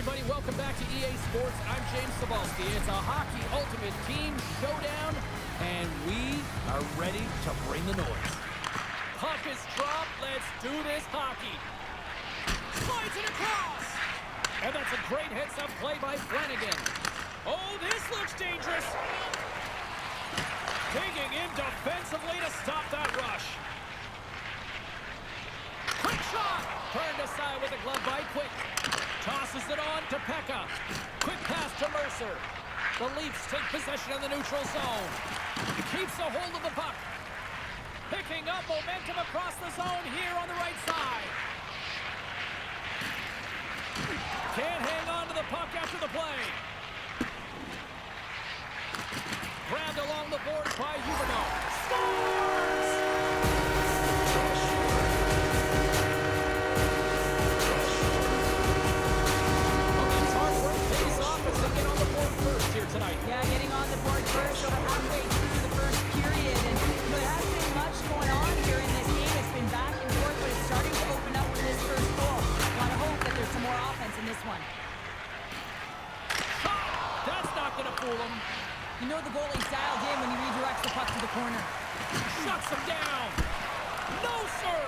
everybody. Welcome back to EA Sports. I'm James Cebulski. It's a hockey ultimate team showdown, and we are ready to bring the noise. Puck is dropped. Let's do this hockey. Slides it across. And that's a great heads-up play by Flanagan. Oh, this looks dangerous. Digging in defensively to stop that rush. Quick shot. Turned aside with a glove by Quick. Tosses it on to Pekka. Quick pass to Mercer. The Leafs take possession of the neutral zone. Keeps a hold of the puck. Picking up momentum across the zone here on the right side. Can't hang on to the puck after the play. Grabbed along the boards by Huberdeau. Scores! Tonight. Yeah, getting on the board first, over halfway through the first period. And there hasn't been much going on here in this game. It's been back and forth, but it's starting to open up with this first goal. Gotta hope that there's some more offense in this one. That's not gonna fool him. You know the goalie's dialed in when he redirects the puck to the corner. Shuts him down. No, sir.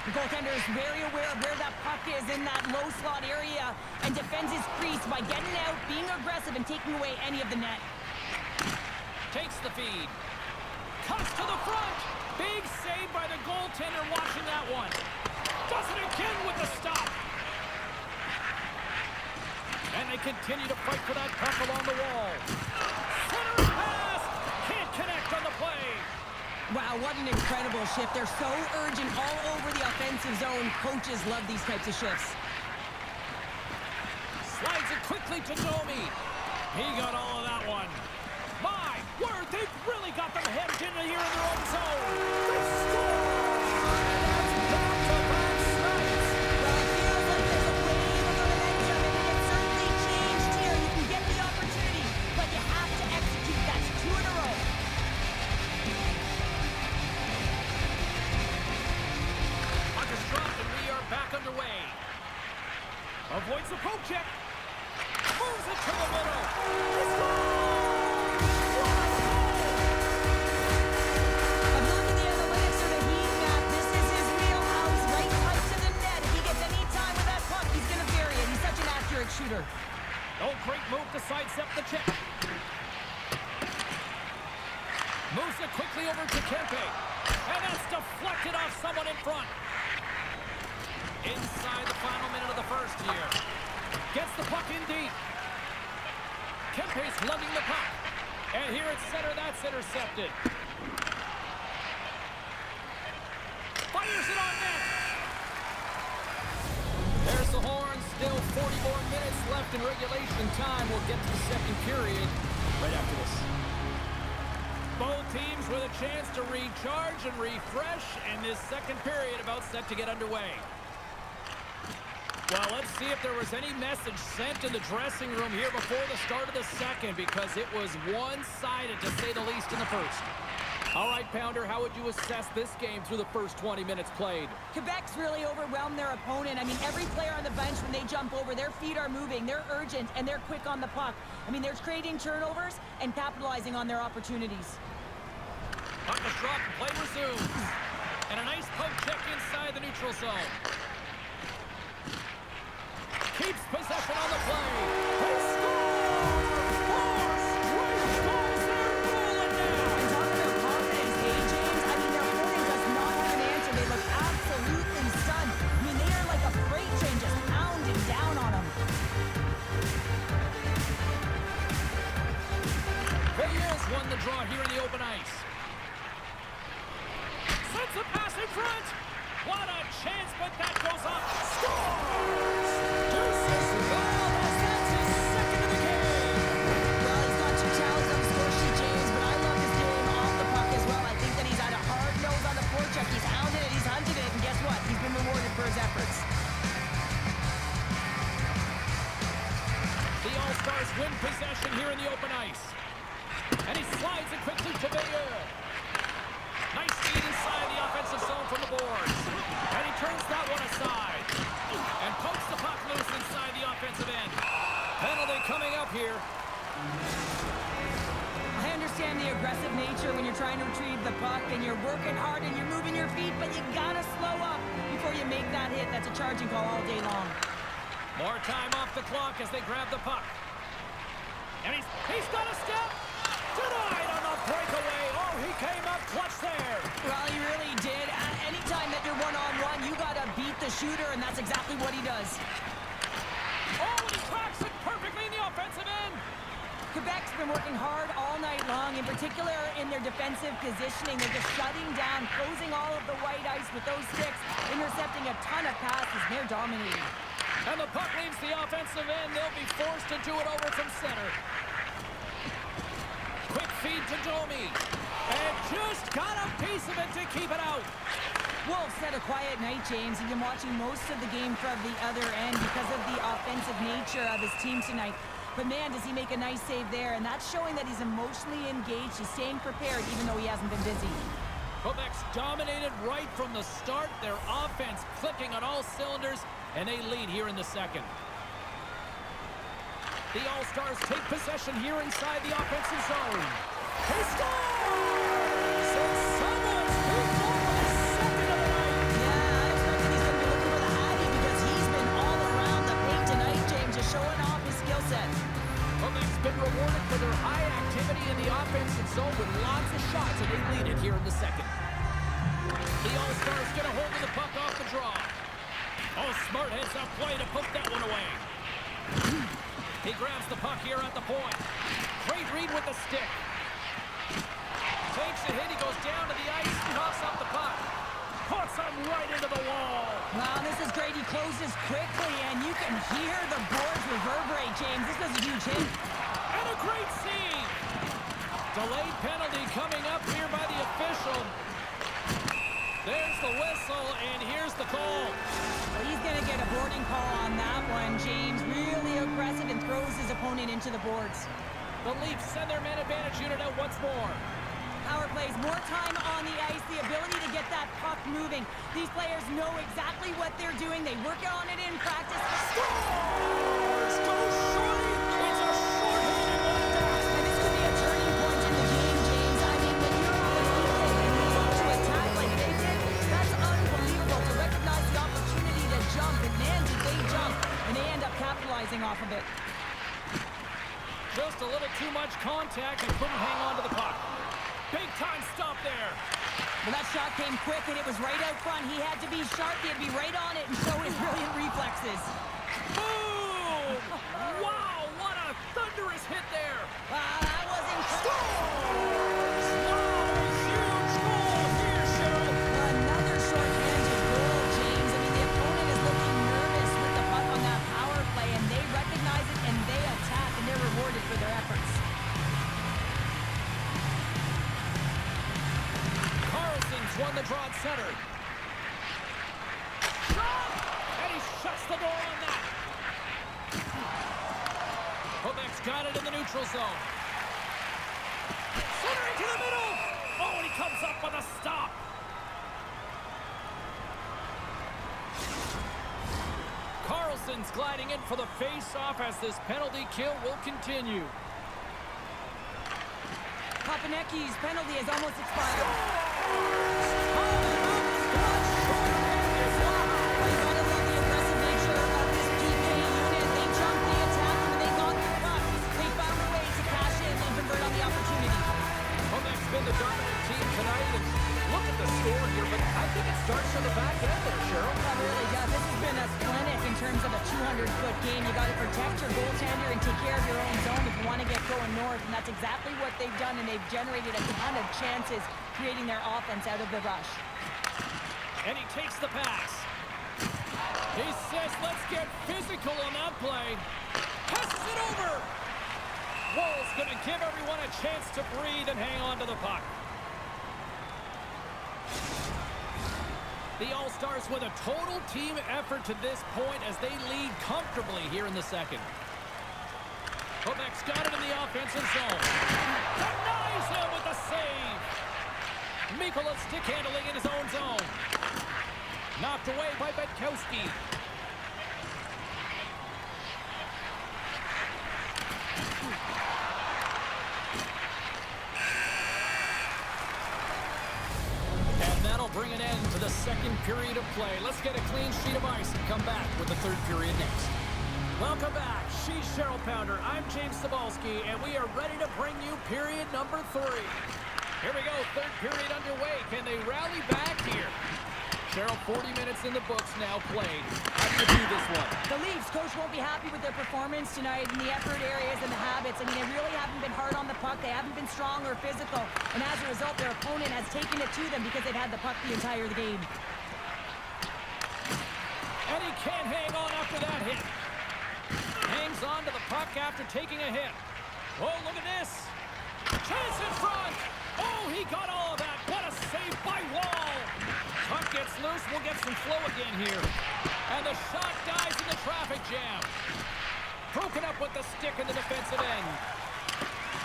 The goaltender is very aware of where that puck is in that low slot area and defends his crease by getting out, being aggressive, and taking away any of the net. Takes the feed. Cuts to the front. Big save by the goaltender watching that one. Does it again with the stop. And they continue to fight for that puck along the wall. Center pass. Can't connect on the play. Wow, what an incredible shift. They're so urgent all over the offensive zone. Coaches love these types of shifts. Slides it quickly to Domi. He got all of that one. My word, they've really got them hemmed in here in their own zone. They score! That's back-to-back strikes. Well, it feels like there's a wave of momentum, and it can certainly change here. You can get the opportunity, but you have to execute. That's 2 in a row. Dropped and we are back underway. Avoids the poke check. Moves it to the middle. I'm looking at the analytics of the heat map. This is his wheelhouse. Right pipe to the net. If he gets any time with that puck, he's going to bury it. He's such an accurate shooter. Oh, great move to sidestep the check. Moves it quickly over to Kempe. And that's deflected off someone in front. Inside the final minute of the first here. Gets the puck in deep. Kempe's lugging the puck. And here at center, that's intercepted. Fires it on net. There's the horn. Still 40 more minutes left in regulation time. We'll get to the second period right after this. Both teams with a chance to recharge and refresh, and this second period about set to get underway. Well, let's see if there was any message sent in the dressing room here before the start of the second, because it was one-sided, to say the least, in the first. All right, Pounder, how would you assess this game through the first 20 minutes played? Quebec's really overwhelmed their opponent. I mean, every player on the bench, when they jump over, their feet are moving, they're urgent, and they're quick on the puck. I mean, they're creating turnovers and capitalizing on their opportunities. Puck is dropped and play resumes. And a nice poke check inside the neutral zone. Keeps possession on the play. They score! Four straight goals. They're rolling now. And talking about confidence, James, I mean, their opponent does not have an answer. They look absolutely stunned. I mean, they are like a freight train just pounding down on them. Bayers won the draw here in the open ice. Sends a pass in front. What a chance, but that puck and you're working hard and you're moving your feet, but you gotta slow up before you make that hit. That's a charging call all day long. More time off the clock as they grab the puck. And he's got a step. Denied on the breakaway. Oh, he came up clutch there. Well, he really did. Anytime that you're one-on-one, you gotta beat the shooter, and that's exactly what he does. Oh, and he cracks it perfectly in the offensive end. Quebec's been working hard all night long, in particular in their defensive positioning. They're just shutting down, closing all of the white ice with those sticks, intercepting a ton of passes. They're dominating. And the puck leaves the offensive end. They'll be forced to do it over from center. Quick feed to Domi. And just got a piece of it to keep it out. Wolves had a quiet night, James. He's been watching most of the game from the other end because of the offensive nature of his team tonight. But man, does he make a nice save there. And that's showing that he's emotionally engaged. He's staying prepared even though he hasn't been busy. Quebec's dominated right from the start. Their offense clicking on all cylinders. And they lead here in the second. The All-Stars take possession here inside the offensive zone. He scores! So someone's moved on for the second of the night. Yeah, I expected he's going to be looking for the Hattie because he's been all around the paint tonight, James, just showing off his skill set. Quebec's been rewarded for their high activity in the offensive zone with lots of shots, and they lead it here in the second. The All-Stars get a hold of the puck off the draw. Oh, smart heads-up play to put that one away. He grabs the puck here at the point. Great read with the stick. Takes a hit. He goes down to the ice. Toss up the puck. Puts him right into the wall. Wow, this is great. He closes quickly, and you can hear the boards reverberate, James. This was a huge hit. And a great save. Delayed penalty coming up here by the official. There's the whistle, and here's the call. Well, he's going to get a boarding call on that one, James. Really aggressive and throws his opponent into the boards. The Leafs send their man advantage unit out once more. Power plays, more time on the ice, the ability to get that puck moving. These players know exactly what they're doing. They work on it in practice. Scores! Goes shorty! It's a short-handed one down. And this could be a turning point in the game, James. I mean, when you're on the field and you move up to attack like they did, that's unbelievable to recognize the opportunity to jump. And man, did they jump. And they end up capitalizing off of it. Just a little too much contact and couldn't hang on to the puck. Big time stop there. Well, that shot came quick, and it was right out front. He had to be sharp. He had to be right on it and show his brilliant reflexes. Boom! Wow, what a thunderous hit there. Wow, that was incredible. Wow, huge goal here, Cheryl. Another short-handed goal, James. I mean, the opponent is looking nervous with the puck on that power play, and they recognize it, and they attack, and they're rewarded for their efforts. Won the draw at center. Shot! And he shuts the door on that. Quebec's got it in the neutral zone. Centering to the middle. Oh, and he comes up with a stop. Carlson's gliding in for the face-off as this penalty kill will continue. Papaneki's penalty has almost expired. Been the dominant team tonight, and look at the score here, but I think it starts from the back end there, Cheryl. It really does. This has been a clinic in terms of a 200-foot game. You got to protect your goaltender and take care of your own zone if you want to get going north, and that's exactly what they've done, and they've generated a ton of chances creating their offense out of the rush. And he takes the pass. He says, let's get physical on that play. Passes it over. Woll's going to give everyone a chance to breathe and hang on to the puck. The All-Stars with a total team effort to this point as they lead comfortably here in the second. Quebec's got it in the offensive zone. Denies him with the save. Mikkola stick handling in his own zone. Knocked away by Betkowski. that'll bring an end to the second period of play. Let's get a clean sheet of ice and come back with the third period next. Welcome back. She's Cheryl Pounder. I'm James Cebulski, and we are ready to bring you period number 3. Here we go, third period underway. Can they rally back here? Cheryl, 40 minutes in the books now played. How do you view this one? The Leafs coach won't be happy with their performance tonight in the effort areas and the habits. I mean, they really haven't been hard on the puck. They haven't been strong or physical. And as a result, their opponent has taken it to them because they've had the puck the entire game. And he can't hang on after that hit. Hangs on to the puck after taking a hit. Oh, look at this. Chance in front. Oh, he got all of that. What a save by Wall. Puck gets loose. We'll get some flow again here. And the shot dies in the traffic jam. Broken up with the stick in the defensive end.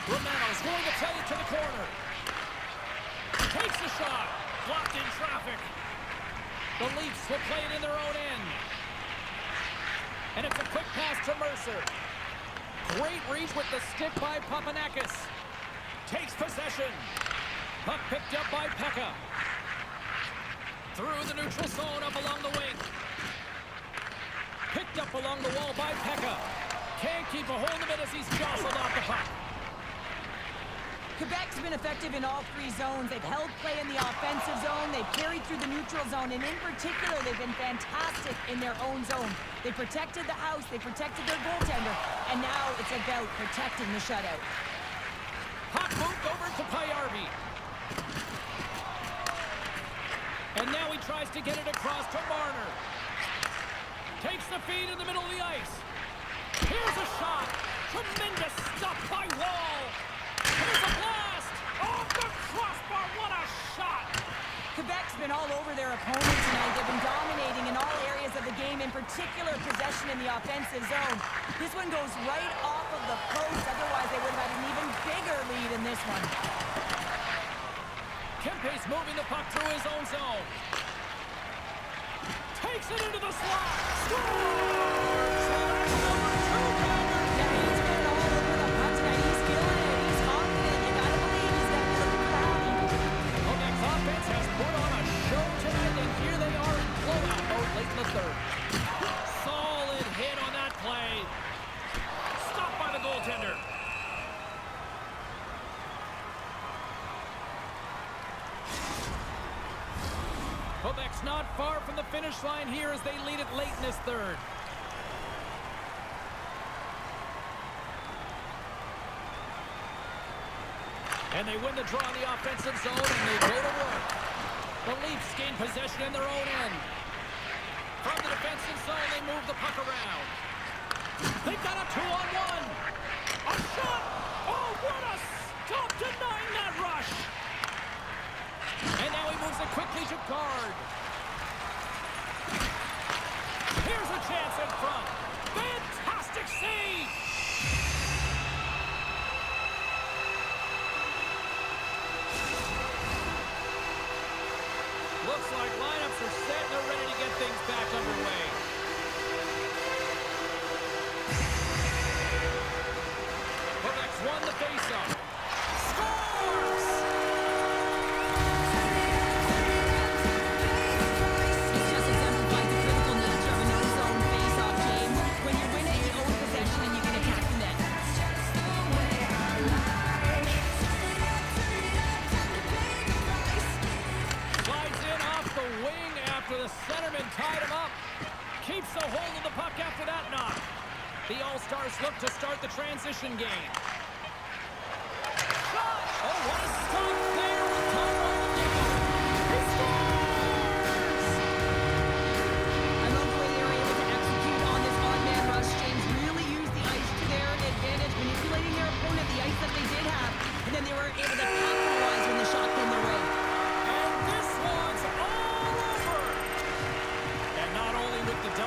Romano's going to tell it to the corner. Takes the shot. Blocked in traffic. The Leafs will play it in their own end. And it's a quick pass to Mercer. Great reach with the stick by Papanakis. Takes possession. Puck picked up by Pekka. Through the neutral zone up along the wing. Picked up along the wall by Pekka. Can't keep a hold of it as he's jostled off the puck. Quebec's been effective in all 3 zones. They've held play in the offensive zone. They've carried through the neutral zone. And in particular, they've been fantastic in their own zone. They protected the house. They protected their goaltender. And now it's about protecting the shutout. Puck moved over to Payarvi. And now he tries to get it across to Marner. Takes the feed in the middle of the ice. Here's a shot. Tremendous stop by Wall. Here's a blast. Off the crossbar. What a shot. Quebec's been all over their opponent tonight. They've been dominating in all areas of the game, in particular possession in the offensive zone. This one goes right off of the post. Otherwise, they would have had an even bigger lead in this one. Kempe's moving the puck through his own zone. Takes it into the slot. Scores! That's number 2, Pounder. Yeah, he's been all over the puck tonight. He's feeling it. He's confident. You gotta believe he's gonna be looking for Howie. Quebec's offense has put on a show tonight, and here they are in blowout mode late in the third. Solid hit on that play. Stopped by the goaltender. Quebec's not far from the finish line here as they lead it late in this third. And they win the draw in the offensive zone, and they go to work. The Leafs gain possession in their own end. From the defensive zone, they move the puck around. They've got a 2-on-1. A shot! Oh, what a stop denying that rush! And now he moves it quickly to guard. Here's a chance in front. Fantastic save! Looks like lineups are set and they're ready to get things back underway. Quebec's won the faceoff. Scores! It just exemplifies the critical nature of an own-zone face-off game. When you win it, you own possession and you can attack the net. Slides in off the wing after the centerman tied him up. Keeps a hold of the puck after that knock. The All-Stars look to start the transition game.